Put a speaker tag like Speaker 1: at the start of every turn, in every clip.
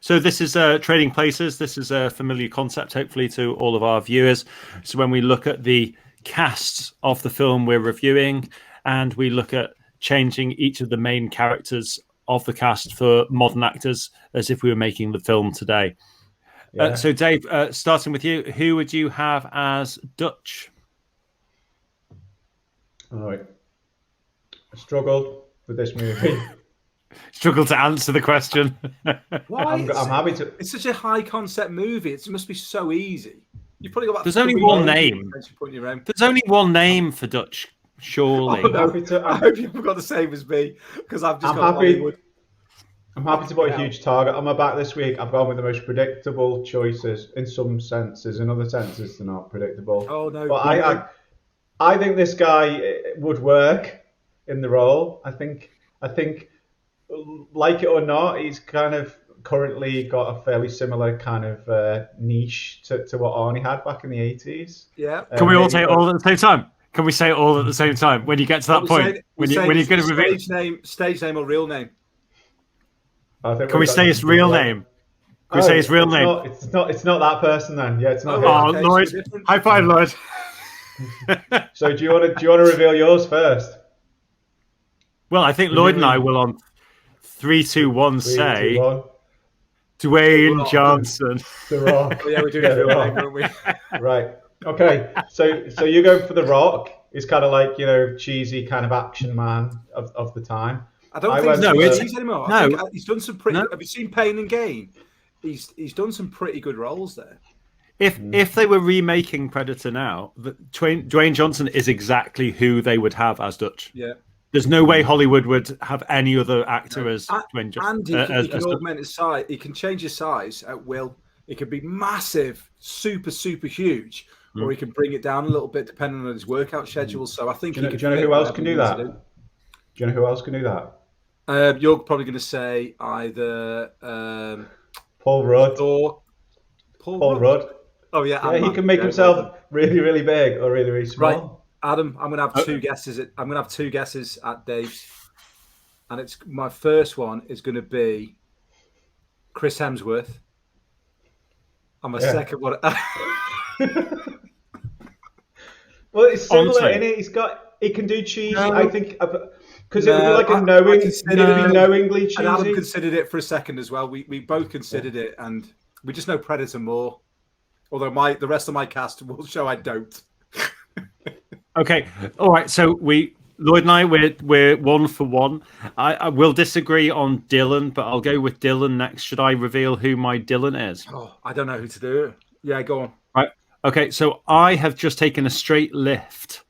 Speaker 1: So this is Trading Places. This is a familiar concept, hopefully, to all of our viewers. So when we look at the cast of the film we're reviewing, and we look at changing each of the main characters of the cast for modern actors as if we were making the film today.
Speaker 2: Yeah.
Speaker 1: So Dave, starting with you, who would you have as Dutch?
Speaker 2: All right. I struggled with this movie.
Speaker 1: Struggle to answer the question.
Speaker 3: Why?
Speaker 2: I'm happy to.
Speaker 3: It's such a high concept movie. It must be so easy. You've probably got about
Speaker 1: There's only one name. There's only one name for Dutch, surely.
Speaker 3: Oh, no. I hope you've got the same as me, because I've just got Hollywood.
Speaker 2: I'm happy to put a huge target on my back this week. I've gone with the most predictable choices in some senses. In other senses, they're not predictable.
Speaker 3: Oh no!
Speaker 2: But I think this guy would work in the role. I think, like it or not, he's kind of currently got a fairly similar kind of niche to what Arnie had back in the 80s.
Speaker 3: Yeah.
Speaker 1: Can we all say it all at the same time? Can we say it all at the same time when you get to that point? When you're going to reveal
Speaker 3: stage name or real name?
Speaker 1: Can we say his real name? Can we say his real name?
Speaker 2: It's not that person then. Yeah, it's not.
Speaker 1: Oh, okay, Lloyd! High five, Lloyd.
Speaker 2: So do you want to reveal yours first?
Speaker 1: Well, I think Lloyd and I will on 3, 2, 1 say Dwayne Johnson.
Speaker 2: The Rock.
Speaker 3: Oh, yeah, we're doing it, don't we?
Speaker 2: Right. Okay. So you're going for The Rock. It's kind of like, cheesy kind of action man of the time.
Speaker 3: I don't think he's anymore.
Speaker 1: No,
Speaker 3: he's done some pretty. No. Have you seen Pain and Gain? He's done some pretty good roles there.
Speaker 1: If they were remaking Predator now, Dwayne Johnson is exactly who they would have as Dutch.
Speaker 3: Yeah.
Speaker 1: There's no way Hollywood would have any other actor as Dwayne Johnson.
Speaker 3: And he can augment his size. He can change his size at will. It could be massive, super, super huge, or he can bring it down a little bit depending on his workout schedule. So I think
Speaker 2: do you know who else can do that? Do you know who else can do that?
Speaker 3: You're probably going to say either
Speaker 2: Paul Rudd.
Speaker 3: Or
Speaker 2: Paul Rudd.
Speaker 3: Oh yeah,
Speaker 2: he can make himself really, really big or really, really small.
Speaker 3: Right, Adam. I'm going to have two guesses. I'm going to have two guesses at Dave's, and it's my first one is going to be Chris Hemsworth, and my second one.
Speaker 2: Well, it's similar, isn't it? He can do cheesy. I think. Because it would be like a knowingly cheesy.
Speaker 3: And Adam considered it for a second as well. We both considered it, and we just know Predator more. Although the rest of my cast will show I don't.
Speaker 1: Okay, all right. So Lloyd and I, we're 1 for 1. I will disagree on Dylan, but I'll go with Dylan next. Should I reveal who my Dylan is?
Speaker 3: Oh, I don't know who to do. Yeah, go on.
Speaker 1: Right. Okay. So I have just taken a straight lift,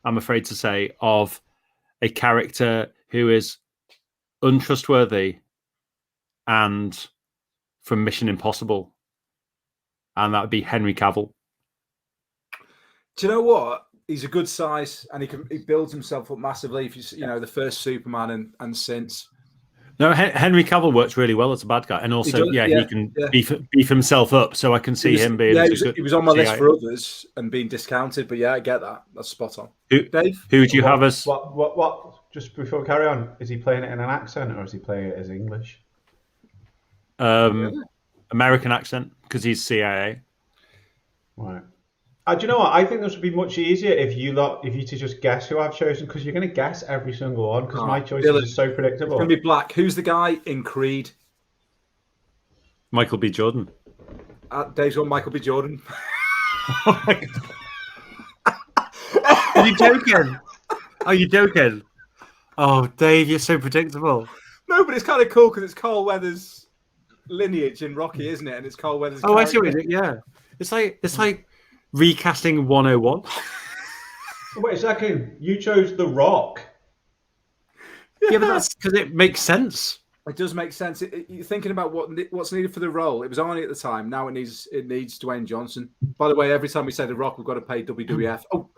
Speaker 1: I'm afraid to say, of a character who is untrustworthy and from Mission Impossible. And that would be Henry Cavill.
Speaker 3: Do you know what? He's a good size, and he builds himself up massively. If the first Superman and since.
Speaker 1: No, Henry Cavill works really well as a bad guy, and also he can beef himself up. So I can see him being.
Speaker 3: Yeah, he was on my list for others and being discounted, but yeah, I get that. That's spot on. Dave,
Speaker 1: who would you have as?
Speaker 2: What? Just before we carry on, is he playing it in an accent or is he playing it as English?
Speaker 1: American accent, because he's CIA.
Speaker 2: Right. Do you know what? I think this would be much easier if you to just guess who I've chosen, because you're going to guess every single one, because my choices are so predictable.
Speaker 3: It's going to be black. Who's the guy in Creed?
Speaker 1: Michael B. Jordan.
Speaker 3: Dave's got Michael B. Jordan.
Speaker 1: Are you joking? Are you joking? Oh, Dave, you're so predictable.
Speaker 3: No, but it's kind of cool because it's Carl Weathers' lineage in Rocky, isn't it? And it's Carl Weathers'
Speaker 1: I see what you do. Yeah. It's like recasting 101.
Speaker 2: Wait a second. You chose The Rock.
Speaker 1: Yeah, but that's because it makes sense.
Speaker 3: It does make sense. You're thinking about what's needed for the role. It was Arnie at the time. Now it needs Dwayne Johnson. By the way, every time we say The Rock, we've got to pay WWF. Oh,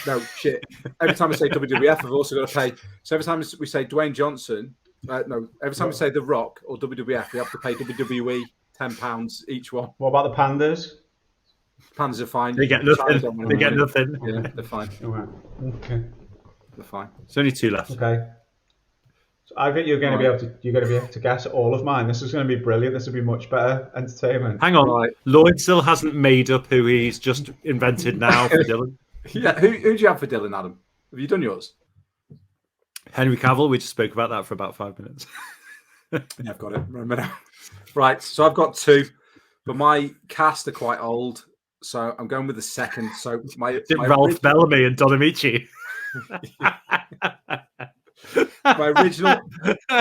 Speaker 3: no, shit. Every time we say WWF, we've also got to pay. So every time we say Dwayne Johnson, every time we say The Rock or WWF, we have to pay WWE £10 each one.
Speaker 2: What about the Pandas?
Speaker 3: Pandas are fine.
Speaker 1: They get nothing. They get nothing.
Speaker 3: Yeah, they're fine.
Speaker 2: Okay.
Speaker 3: They're fine.
Speaker 1: There's only 2 left.
Speaker 2: Okay. So I think you're going to be able to guess all of mine. This is going to be brilliant. This will be much better entertainment.
Speaker 1: Hang on,
Speaker 3: Right.
Speaker 1: Lloyd still hasn't made up who he's just invented now for Dylan.
Speaker 3: Yeah, who do you have for Dylan, Adam? Have you done yours?
Speaker 1: Henry Cavill. We just spoke about that for about 5 minutes.
Speaker 3: Yeah, I've got it. Remember now. Right, so I've got two, but my cast are quite old, so I'm going with the second. So my
Speaker 1: Ralph Bellamy and Don Amici.
Speaker 3: my original.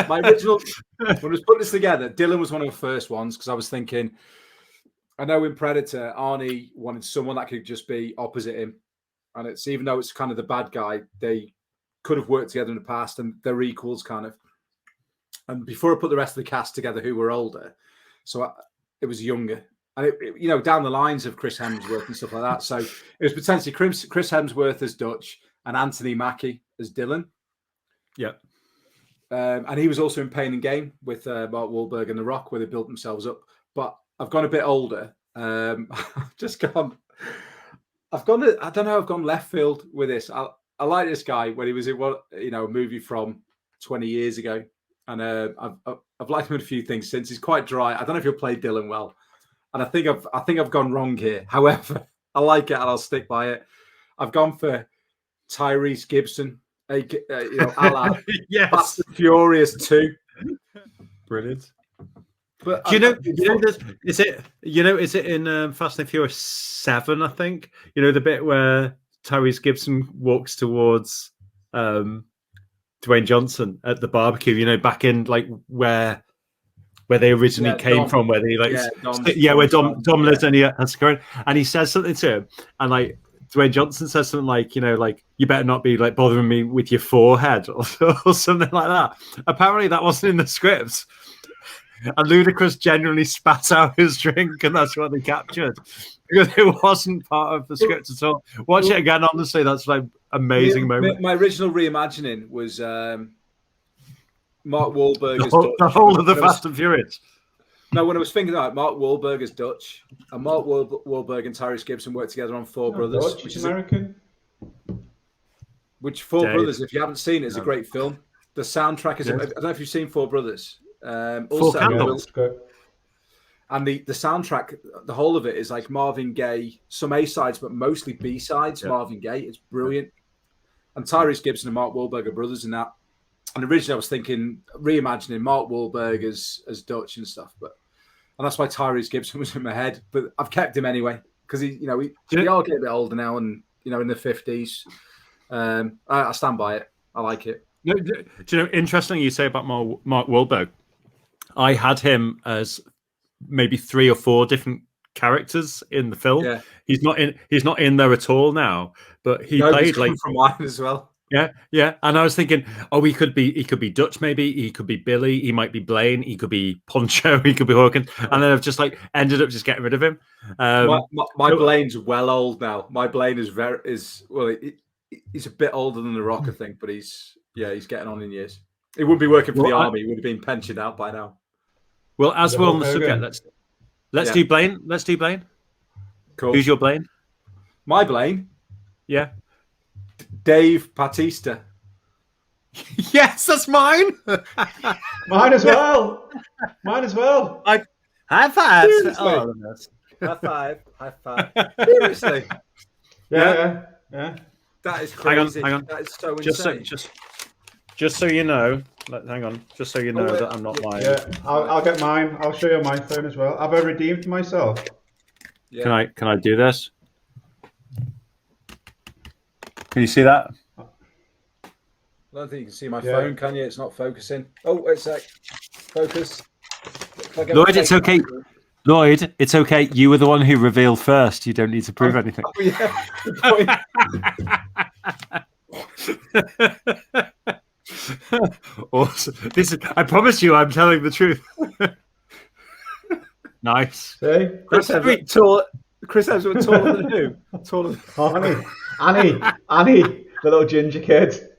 Speaker 3: When I was putting this together, Dylan was one of the first ones because I was thinking, I know in Predator, Arnie wanted someone that could just be opposite him, and it's even though it's kind of the bad guy, they could have worked together in the past, and they're equals kind of. And before I put the rest of the cast together, who were older, so it was younger, and it down the lines of Chris Hemsworth and stuff like that. So it was potentially Chris Hemsworth as Dutch and Anthony Mackie as Dylan.
Speaker 1: Yeah.
Speaker 3: And he was also in Pain and Gain with Mark Wahlberg and The Rock, where they built themselves up. But I've gone a bit older. I've gone left field with this. I like this guy when he was in a movie from 20 years ago. And I've liked him in a few things since. He's quite dry. I don't know if he'll play Dylan well. And I think I've gone wrong here. However, I like it and I'll stick by it. I've gone for Tyrese Gibson, a la
Speaker 1: Yes.
Speaker 3: Fast and Furious 2.
Speaker 1: Brilliant.
Speaker 3: But
Speaker 1: Do is it in Fast and Furious 7, I think? You know, the bit where Tyrese Gibson walks towards Dwayne Johnson at the barbecue, you know, back in like where they originally came from, where they where Dom lives and he has to go, and he says something to him, and like Dwayne Johnson says something like, you know, like, you better not be like bothering me with your forehead or something like that. Apparently that wasn't in the script. And Ludacris genuinely spat out his drink, and that's what they captured because it wasn't part of the script at all. Watch it again, honestly. That's like amazing moment.
Speaker 3: My original reimagining was Mark Wahlberg as
Speaker 1: the
Speaker 3: Dutch.
Speaker 1: whole of the Fast and Furious.
Speaker 3: No, when I was thinking about Mark Wahlberg as Dutch, and Mark Wahlberg and Tyrese Gibson worked together on Four Brothers,
Speaker 2: Dutch, which is American.
Speaker 3: Four Brothers, if you haven't seen it, is a great film. The soundtrack is. I don't know if you've seen Four Brothers. Also, and the soundtrack, the whole of it is like Marvin Gaye, some A sides, but mostly B sides. Yeah. Marvin Gaye, it's brilliant. And Tyrese Gibson and Mark Wahlberg are brothers in that. And originally, I was thinking reimagining Mark Wahlberg as Dutch and stuff, and that's why Tyrese Gibson was in my head. But I've kept him anyway because we are getting a bit older now, and in the 50s. I stand by it. I like it.
Speaker 1: Do you know? Interesting you say about Mark Wahlberg. I had him as maybe 3 or 4 different characters in the film.
Speaker 3: Yeah.
Speaker 1: He's not in there at all now, but he played like
Speaker 3: from mine as well.
Speaker 1: Yeah. And I was thinking, he could be Dutch, maybe he could be Billy, he might be Blaine, he could be Poncho, he could be Hawkins, and then I've just like ended up just getting rid of him.
Speaker 3: My Blaine's well old now. My Blaine he's a bit older than The Rock, I think, but he's getting on in years. He wouldn't be working for the army. He would have been pensioned out by now.
Speaker 1: Well, as we're on the subject, let's do Blaine. Let's do Blaine.
Speaker 3: Cool.
Speaker 1: Who's your Blaine?
Speaker 3: My Blaine?
Speaker 1: Yeah.
Speaker 3: Dave Bautista.
Speaker 1: Yes, that's mine.
Speaker 2: Mine as well.
Speaker 1: High five.
Speaker 3: Oh, high five. Seriously.
Speaker 2: Yeah.
Speaker 3: That is crazy.
Speaker 1: Hang on.
Speaker 3: That is so insane.
Speaker 1: Just so you know, hang on. Just so you know that I'm not lying.
Speaker 2: Yeah, I'll get mine. I'll show you my phone as well. Have I redeemed myself?
Speaker 1: Yeah. Can I do this? Can you see that?
Speaker 3: I don't think you can see my phone, can you? It's not focusing. Oh, wait a sec. Focus.
Speaker 1: Lloyd, it's okay. Lloyd, it's okay. You were the one who revealed first. You don't need to prove anything.
Speaker 3: Oh, yeah. Good point.
Speaker 1: Awesome. I promise you, I'm telling the truth. Nice.
Speaker 2: See?
Speaker 3: Chris Hemsworth taller than who? Taller than
Speaker 2: Annie, the little ginger kid.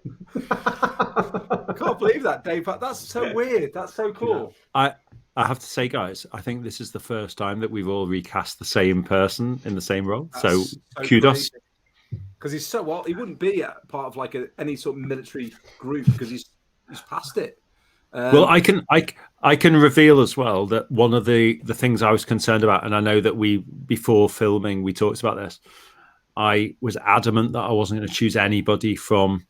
Speaker 3: I can't believe that, Dave. That's so weird. That's so cool.
Speaker 1: I have to say, guys, I think this is the first time that we've all recast the same person in the same role. So kudos.
Speaker 3: Because he wouldn't be a part of like any sort of military group because he's past it.
Speaker 1: Well, I can reveal as well that one of the things I was concerned about, and I know that before filming we talked about this. I was adamant that I wasn't going to choose anybody from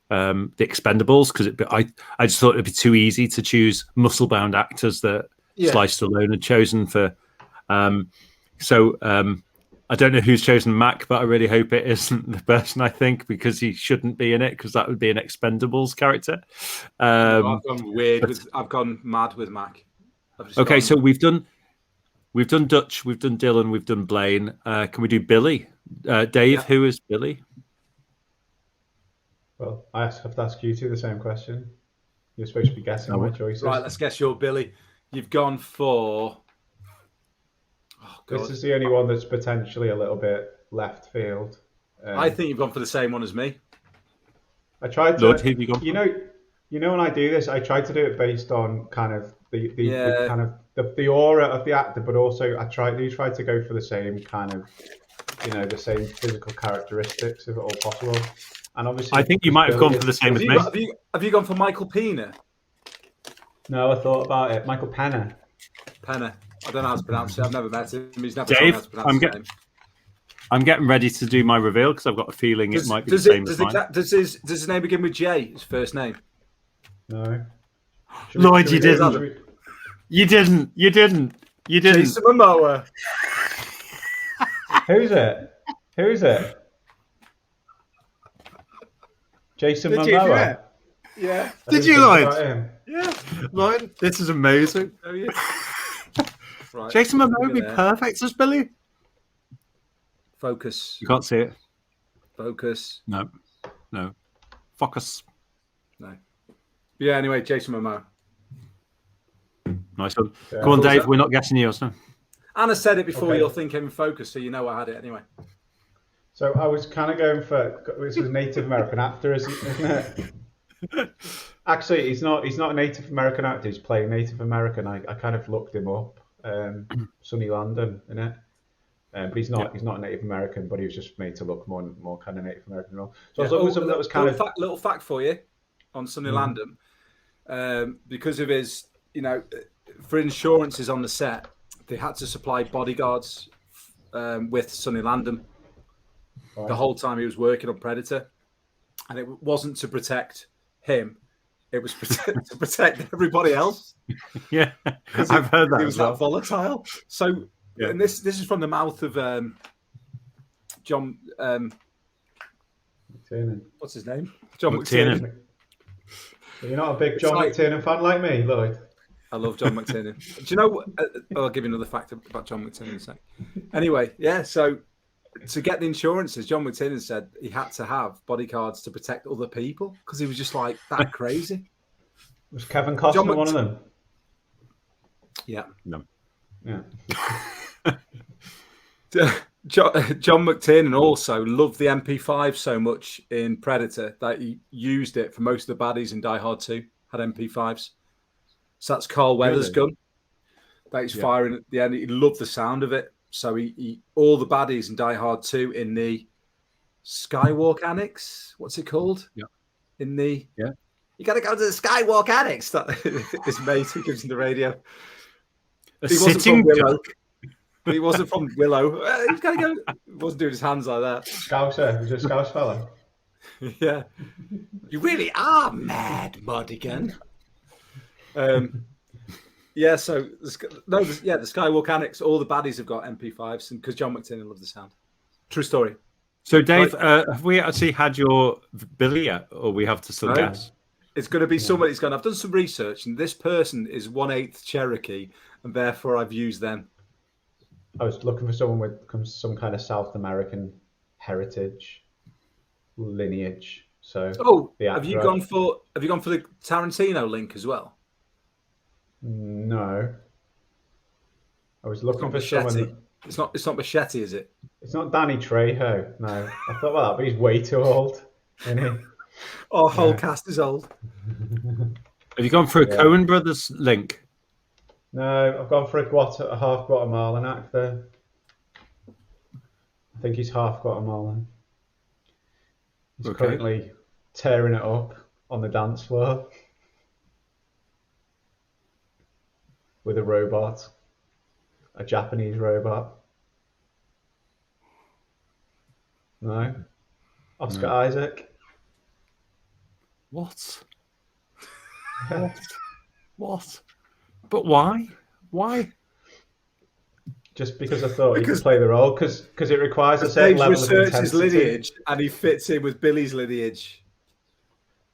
Speaker 1: the Expendables because I just thought it'd be too easy to choose muscle-bound actors that Sly Stallone had chosen for. I don't know who's chosen Mac, but I really hope it isn't the person I think because he shouldn't be in it because that would be an Expendables character.
Speaker 3: I've gone weird. I've gone mad with Mac.
Speaker 1: Okay, so we've done Dutch, we've done Dylan, we've done Blaine. Can we do Billy? Dave, who is Billy?
Speaker 2: Well, I have to ask you two the same question. You're supposed to be guessing my choices.
Speaker 3: Right, let's guess your Billy. You've gone for...
Speaker 2: Oh, God. This is the only one that's potentially a little bit left field.
Speaker 3: I think you've gone for the same one as me.
Speaker 2: I tried to...
Speaker 1: Lord, who have you gone for?
Speaker 2: You know when I do this, I try to do it based on kind of the kind of the aura of the actor, but also I try to go for the same kind of, the same physical characteristics if at all possible. And obviously,
Speaker 1: I think you might have gone for the same as me.
Speaker 3: Have you gone for Michael Pena?
Speaker 2: No, I thought about it. Michael Pena.
Speaker 3: Pena. I don't know how to pronounce it. I've never met him. He's never
Speaker 1: Dave,
Speaker 3: told me how to pronounce his name.
Speaker 1: I'm getting ready to do my reveal because I've got a feeling it might be the same as mine.
Speaker 3: Does his name begin with J? His first name?
Speaker 2: No.
Speaker 1: Lloyd, you didn't. You didn't.
Speaker 3: Jason Momoa.
Speaker 2: Who's it? Jason Momoa.
Speaker 3: Yeah.
Speaker 1: Did you, Lloyd? Yeah. Lloyd, this is amazing.
Speaker 3: Oh, yeah. Right.
Speaker 1: Jason Momoa would be perfect as Billy.
Speaker 3: Focus.
Speaker 1: You can't see it.
Speaker 3: Focus.
Speaker 1: No. Focus.
Speaker 3: No. Yeah, anyway, Jason Momoa.
Speaker 1: Nice one. Yeah. Come on, Dave. We're not guessing yours now.
Speaker 3: Anna said it before you're thinking focus, so you know I had it anyway.
Speaker 2: So I was kind of going for this was a Native American actor, isn't it? Actually, he's not a Native American actor. He's playing Native American. I kind of looked him up. Sonny Landon, in it. But he's not a Native American, but he was just made to look more kind of Native American role. So I was looking for something that was kind of
Speaker 3: little fact for you on Sonny Landon, because of his, for insurances on the set, they had to supply bodyguards with Sonny Landon the whole time he was working on Predator, and it wasn't to protect him; it was to protect everybody else.
Speaker 1: Yeah, I've heard that.
Speaker 3: He was that volatile. So. Yeah. And this is from the mouth of John. What's his name? John McTiernan.
Speaker 2: You're not a big John McTiernan fan like me, Lloyd.
Speaker 3: I love John McTiernan. Do you know? I'll give you another fact about John McTiernan in a sec. Anyway, yeah. So to get the insurances, John McTiernan said he had to have bodyguards to protect other people because he was just like that crazy.
Speaker 2: Was Kevin Costner one of them?
Speaker 3: Yeah.
Speaker 1: No.
Speaker 2: Yeah.
Speaker 3: John McTiernan also loved the MP5 so much in Predator that he used it for most of the baddies in Die Hard 2, had MP5s. So that's Carl Weathers' gun that he's firing at the end. He loved the sound of it. So he all the baddies in Die Hard 2 in the Skywalk Annex, what's it called?
Speaker 1: Yeah.
Speaker 3: In the... Yeah. You got to go to the Skywalk Annex. His mate who gives him the radio.
Speaker 1: He sitting duck.
Speaker 3: He wasn't from Willow. He's got to go. He wasn't doing his hands like that.
Speaker 2: Scouser. He's a Scouse fella.
Speaker 3: Yeah. You really are mad, Modigan. Yeah, so the Skywalk Annex, all the baddies have got MP5s because John McTiernan loved the sound. True story.
Speaker 1: So, Dave, have we actually had your Billy yet, or we have to still guess?
Speaker 3: It's going to be somebody who's gone, I've done some research, and this person is 1/8 Cherokee, and therefore I've used them.
Speaker 2: I was looking for someone with some kind of South American heritage, lineage. So,
Speaker 3: have you gone for the Tarantino link as well?
Speaker 2: No. I was looking for someone.
Speaker 3: It's not Machete, is it?
Speaker 2: It's not Danny Trejo. No, I thought about that, but he's way too old, isn't he?
Speaker 3: Our whole cast is old.
Speaker 1: Have you gone for a Coen Brothers link?
Speaker 2: No, I've gone for a half Guatemalan actor. I think he's half Guatemalan. He's currently tearing it up on the dance floor. with a robot, a Japanese robot. No, Oscar Isaac.
Speaker 1: What? What? But why? Why?
Speaker 2: Just because I thought he
Speaker 3: Because
Speaker 2: could play the role, because it requires a certain
Speaker 3: Dave's
Speaker 2: level of
Speaker 3: researched his
Speaker 2: intensity.
Speaker 3: lineage, and he fits in with Billy's lineage.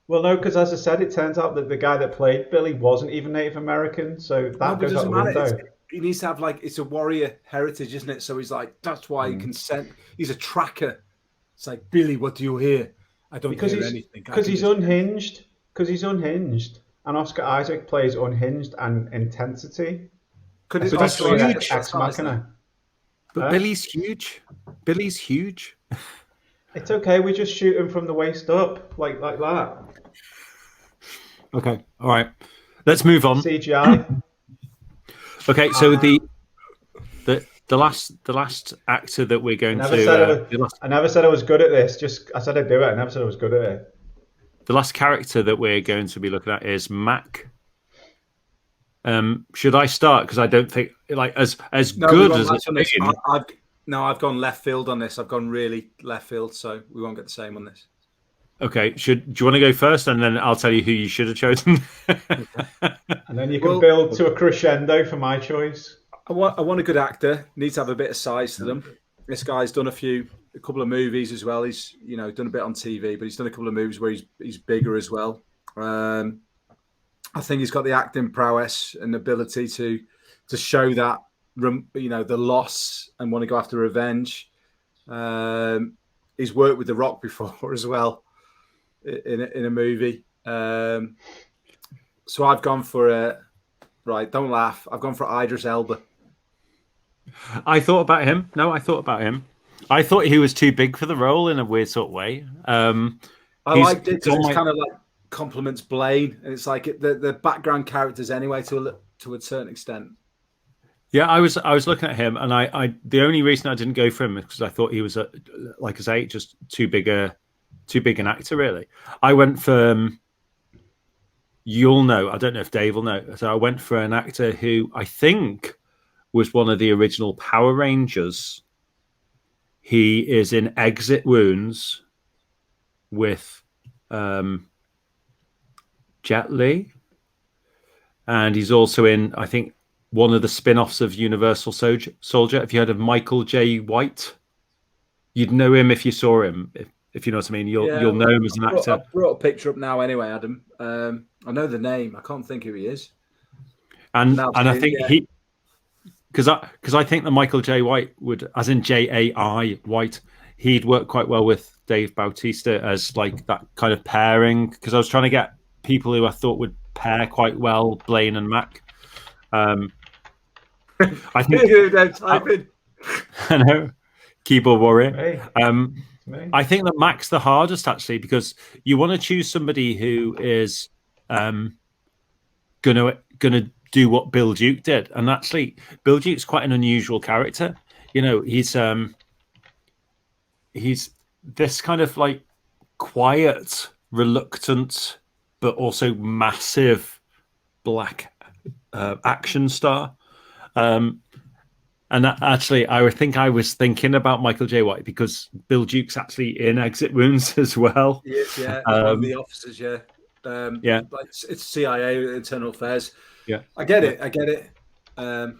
Speaker 2: Well, no, because as I said, it turns out that the guy that played Billy wasn't even Native American, so that
Speaker 3: No, but it
Speaker 2: goes out
Speaker 3: doesn't
Speaker 2: the
Speaker 3: matter.
Speaker 2: window.
Speaker 3: He needs to have it's a warrior heritage, isn't it? So he's like, that's why he can send. He's a tracker. It's like, Billy, what do you hear? I don't hear anything.
Speaker 2: Because he's unhinged. Because he's unhinged, and Oscar Isaac plays unhinged and intensity.
Speaker 3: Could
Speaker 2: So
Speaker 3: it
Speaker 2: that's
Speaker 1: Oscar
Speaker 2: really
Speaker 1: Isaac
Speaker 2: ex machina.
Speaker 1: But Billy's huge. Billy's huge.
Speaker 2: It's okay. We just shoot him from the waist up, like that.
Speaker 1: Okay. All right. Let's move on.
Speaker 2: CGI.
Speaker 1: Okay. So the last actor that we're going
Speaker 2: I never said I was good at this. Just I said I'd do it. I never said I was good at it.
Speaker 1: The last character that we're going to be looking at is Mac. Should I start? Because I don't think as good as it's been.
Speaker 3: I've gone left field on this. I've gone really left field, so we won't get the same on this.
Speaker 1: Okay. Do you want to go first, and then I'll tell you who you should have chosen?
Speaker 2: And then you can build to a crescendo for my choice.
Speaker 3: I want a good actor. Needs to have a bit of size to them. This guy's done a couple of movies as well. He's done a bit on TV, but he's done a couple of movies where he's bigger as well. I think he's got the acting prowess and ability to show that the loss and want to go after revenge. He's worked with The Rock before as well in a movie. So I've gone for right. Don't laugh. I've gone for Idris Elba.
Speaker 1: I thought about him. No, I thought about him. I thought he was too big for the role in a weird sort of way.
Speaker 3: I liked it because it's kind of like compliments Blaine, and it's like the background characters anyway to a certain extent.
Speaker 1: Yeah, I was looking at him, and I the only reason I didn't go for him is because I thought he was like I say, just too big an actor. Really, I went for. You'll know. I don't know if Dave will know. So I went for an actor who I think was one of the original Power Rangers. He is in Exit Wounds with Jet Li, and he's also in, I think, one of the spin-offs of Universal Soldier. Have you heard of Michael J. White? You'd know him if you saw him. If you know what I mean, you'll know him as an actor.
Speaker 3: I brought a picture up now anyway, Adam. I know the name. I can't think who he is.
Speaker 1: And I think he, because I think that Michael J. White would, as in Jai White, he'd work quite well with Dave Bautista as like that kind of pairing. Because I was trying to get people who I thought would pair quite well, Blaine and Mac. I think I know, keyboard warrior.
Speaker 2: Hey.
Speaker 1: I think that Mac's the hardest actually, because you want to choose somebody who is gonna do what Bill Duke did, and actually Bill Duke's quite an unusual character. He's this kind of like quiet, reluctant, but also massive black action star. And actually, I think I was thinking about Michael J. White because Bill Duke's actually in Exit Wounds as well.
Speaker 3: Yes, yeah, one of the officers, yeah.
Speaker 1: Yeah,
Speaker 3: like it's CIA, Internal Affairs.
Speaker 1: Yeah,
Speaker 3: I get it. Yeah,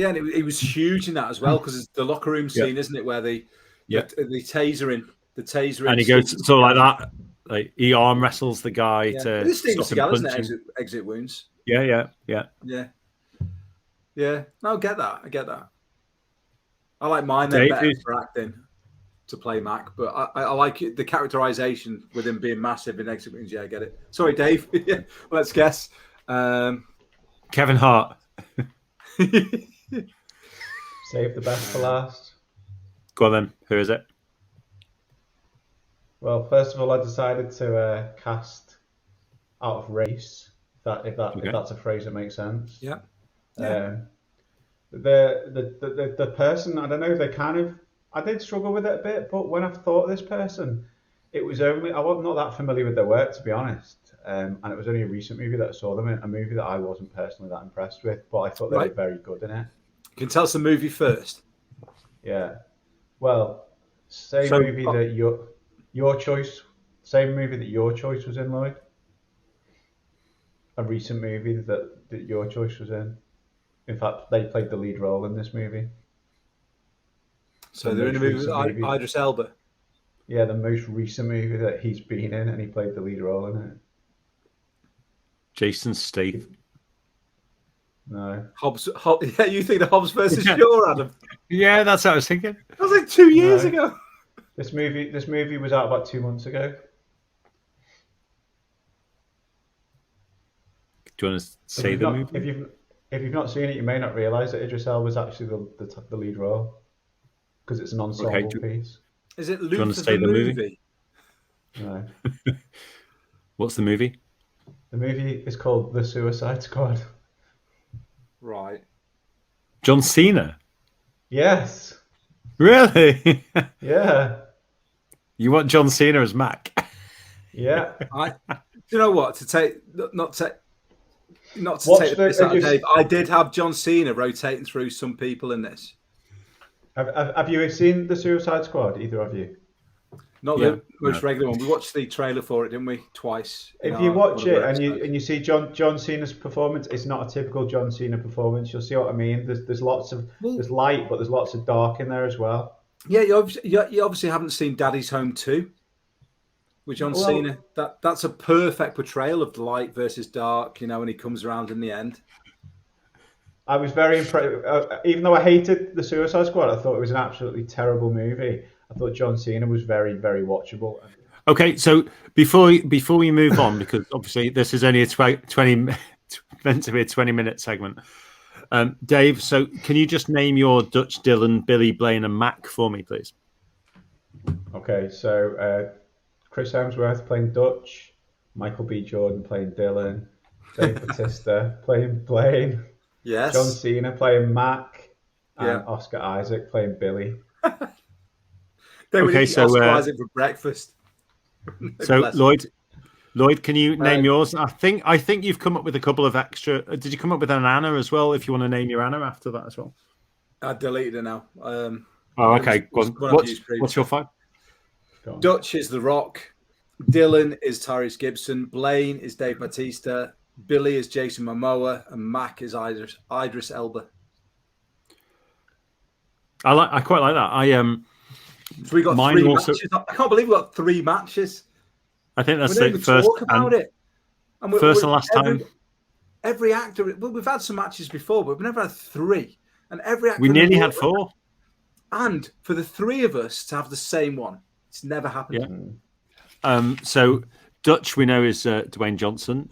Speaker 3: and it was huge in that as well because it's the locker room scene, isn't it, where the tasering,
Speaker 1: and he goes sort of like that, like he arm wrestles the guy to.
Speaker 3: This Steven
Speaker 1: stop him
Speaker 3: Seagal, isn't
Speaker 1: punching.
Speaker 3: it? Exit Wounds.
Speaker 1: Yeah.
Speaker 3: No, I get that. I like mine then better for acting to play Mac, but I like it, the characterization with him being massive in Exit Wounds. Yeah, I get it. Sorry, Dave. Let's guess.
Speaker 1: Kevin Hart.
Speaker 2: Save the best for last.
Speaker 1: Go on then. Who is it?
Speaker 2: Well, first of all, I decided to cast out of race. If that's a phrase that makes sense.
Speaker 3: Yeah.
Speaker 2: The person, I don't know, I did struggle with it a bit, but when I've thought of this person, It was only I was not that familiar with their work, to be honest, and it was only a recent movie that I saw them in, a movie that I wasn't personally that impressed with, but I thought they were
Speaker 3: Right.
Speaker 2: very good in it.
Speaker 3: Can you tell us the movie first?
Speaker 2: Yeah. Well, same
Speaker 3: So,
Speaker 2: movie that your choice, same movie that your choice was in, Lloyd. A recent movie that your choice was in. In fact, they played the lead role in this movie.
Speaker 3: so
Speaker 2: The
Speaker 3: they're in a
Speaker 2: most
Speaker 3: movie with
Speaker 2: recent movie.
Speaker 3: Idris Elba.
Speaker 2: Yeah, the most recent movie that he's been in, and he played the lead role in it.
Speaker 1: Jason Statham.
Speaker 2: No.
Speaker 3: Hobbs. Yeah, you think the Hobbs versus Shaw, Adam?
Speaker 1: Yeah, that's what I was thinking.
Speaker 3: That was like 2 years ago.
Speaker 2: This movie was out about 2 months ago.
Speaker 1: Do you want to say the movie?
Speaker 2: If you've not seen it, you may not realise that Idris Elba was actually the lead role because it's an ensemble piece.
Speaker 3: Is it
Speaker 1: Do you want
Speaker 3: Luther
Speaker 1: to say
Speaker 3: the
Speaker 1: the
Speaker 3: movie?
Speaker 2: No,
Speaker 1: What's the movie?
Speaker 2: the movie is called The Suicide Squad.
Speaker 3: Right.
Speaker 1: John Cena.
Speaker 2: Yes.
Speaker 1: Really?
Speaker 2: Yeah.
Speaker 1: You want John Cena as Mac?
Speaker 2: Yeah.
Speaker 3: Do you know what? Not to
Speaker 2: Watch
Speaker 3: take the piss out of Dave. I did have John Cena rotating through some people in this.
Speaker 2: Have you seen The Suicide Squad? Either of you?
Speaker 3: Not the most regular one. We watched the trailer for it, didn't we? Twice.
Speaker 2: If you watch it and you see John Cena's performance, it's not a typical John Cena performance. You'll see what I mean. There's lots of there's light, but there's lots of dark in there as well.
Speaker 3: Yeah, you obviously haven't seen Daddy's Home 2 with John Cena. That's a perfect portrayal of the light versus dark. You know, when he comes around in the end.
Speaker 2: I was very impressed. Even though I hated The Suicide Squad, I thought it was an absolutely terrible movie. I thought John Cena was very, very watchable.
Speaker 1: Okay, so before we move on, because obviously this is only a 20 meant to be a 20-minute segment. Dave, so can you just name your Dutch, Dylan, Billy, Blaine, and Mac for me, please?
Speaker 2: Okay, so Chris Hemsworth playing Dutch, Michael B. Jordan playing Dylan, Dave Bautista playing Blaine,
Speaker 3: yes,
Speaker 2: John Cena playing Mac, and Oscar Isaac playing Billy.
Speaker 3: They would eat Oscar Isaac for breakfast.
Speaker 1: So Lloyd, can you name yours? I think you've come up with a couple of extra. Did you come up with an Anna as well? If you want to name your Anna after that as well.
Speaker 3: I deleted it now.
Speaker 1: Okay. What's your 5?
Speaker 3: Dutch is The Rock. Dylan is Tyrese Gibson. Blaine is Dave Bautista. Billy is Jason Momoa, and Mac is Idris Elba.
Speaker 2: I quite like that.
Speaker 3: So we got 3 matches. I can't believe we got 3 matches.
Speaker 1: I think that's the first.
Speaker 3: Talk about it. And
Speaker 1: first and last time.
Speaker 3: Every actor. Well, we've had some matches before, but we've never had 3. And every actor.
Speaker 1: We nearly had 4.
Speaker 3: And for the 3 of us to have the same one, it's never happened.
Speaker 1: Yeah. So Dutch we know is Dwayne Johnson.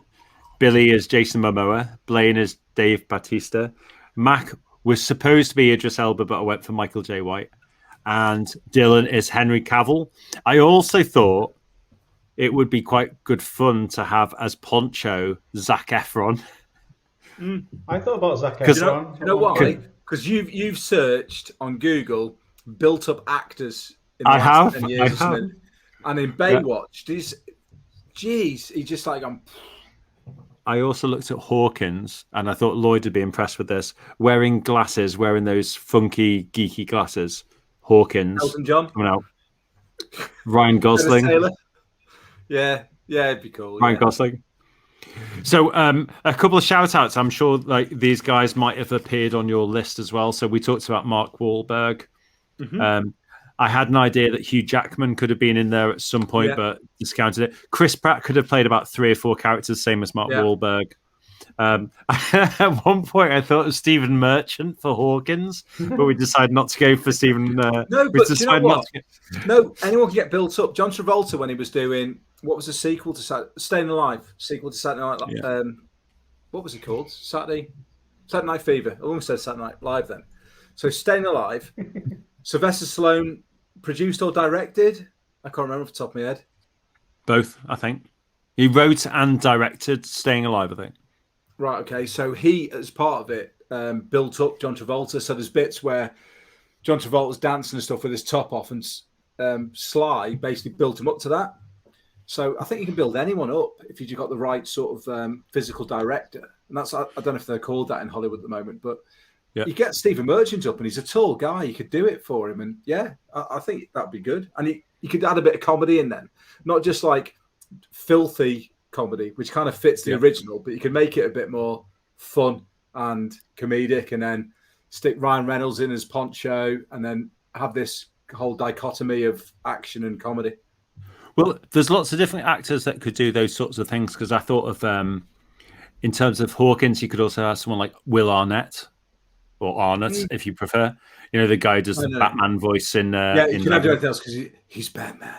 Speaker 1: Billy is Jason Momoa. Blaine is Dave Bautista. Mac was supposed to be Idris Elba, but I went for Michael J. White. And Dylan is Henry Cavill. I also thought it would be quite good fun to have as Poncho Zac Efron.
Speaker 2: I thought about Zac Efron.
Speaker 3: You know why? Because you've searched on Google built-up actors in the last 10 years. And in Baywatch, he's just like
Speaker 1: I also looked at Hawkins, and I thought Lloyd would be impressed with this. Wearing those funky, geeky glasses. Hawkins.
Speaker 3: Elton John.
Speaker 1: Coming out. Ryan Gosling.
Speaker 3: Yeah, it'd be cool.
Speaker 1: Ryan Gosling. So a couple of shout-outs. I'm sure like these guys might have appeared on your list as well. So we talked about Mark Wahlberg. Mm-hmm. I had an idea that Hugh Jackman could have been in there at some point, but discounted it. Chris Pratt could have played about 3 or 4 characters, same as Mark Wahlberg. At one point, I thought of Stephen Merchant for Hawkins, but we decided not to go for Stephen.
Speaker 3: No, but you know what? No, anyone can get built up. John Travolta, when he was doing what was the sequel to Staying Alive, sequel to Saturday Night. What was it called? Saturday Night Fever. I almost said Saturday Night Live then. So Staying Alive. Sylvester Stallone produced or directed? I can't remember off the top of my head.
Speaker 1: Both, I think. He wrote and directed Staying Alive, I think.
Speaker 3: Right, okay. So he, as part of it, built up John Travolta. So there's bits where John Travolta's dancing and stuff with his top off, and Sly basically built him up to that. So I think you can build anyone up if you've got the right sort of physical director. And that's, I don't know if they're called that in Hollywood at the moment, but you get Stephen Merchant up and he's a tall guy. You could do it for him. And yeah, I think that'd be good. And you could add a bit of comedy in then, not just like filthy comedy, which kind of fits the original, but you can make it a bit more fun and comedic, and then stick Ryan Reynolds in as Poncho, and then have this whole dichotomy of action and comedy.
Speaker 1: Well, there's lots of different actors that could do those sorts of things, because I thought of, in terms of Hawkins, you could also have someone like Will Arnett, or Arnott, if you prefer. You know, the guy who does the Batman voice in...
Speaker 3: you can have anything else because he's Batman.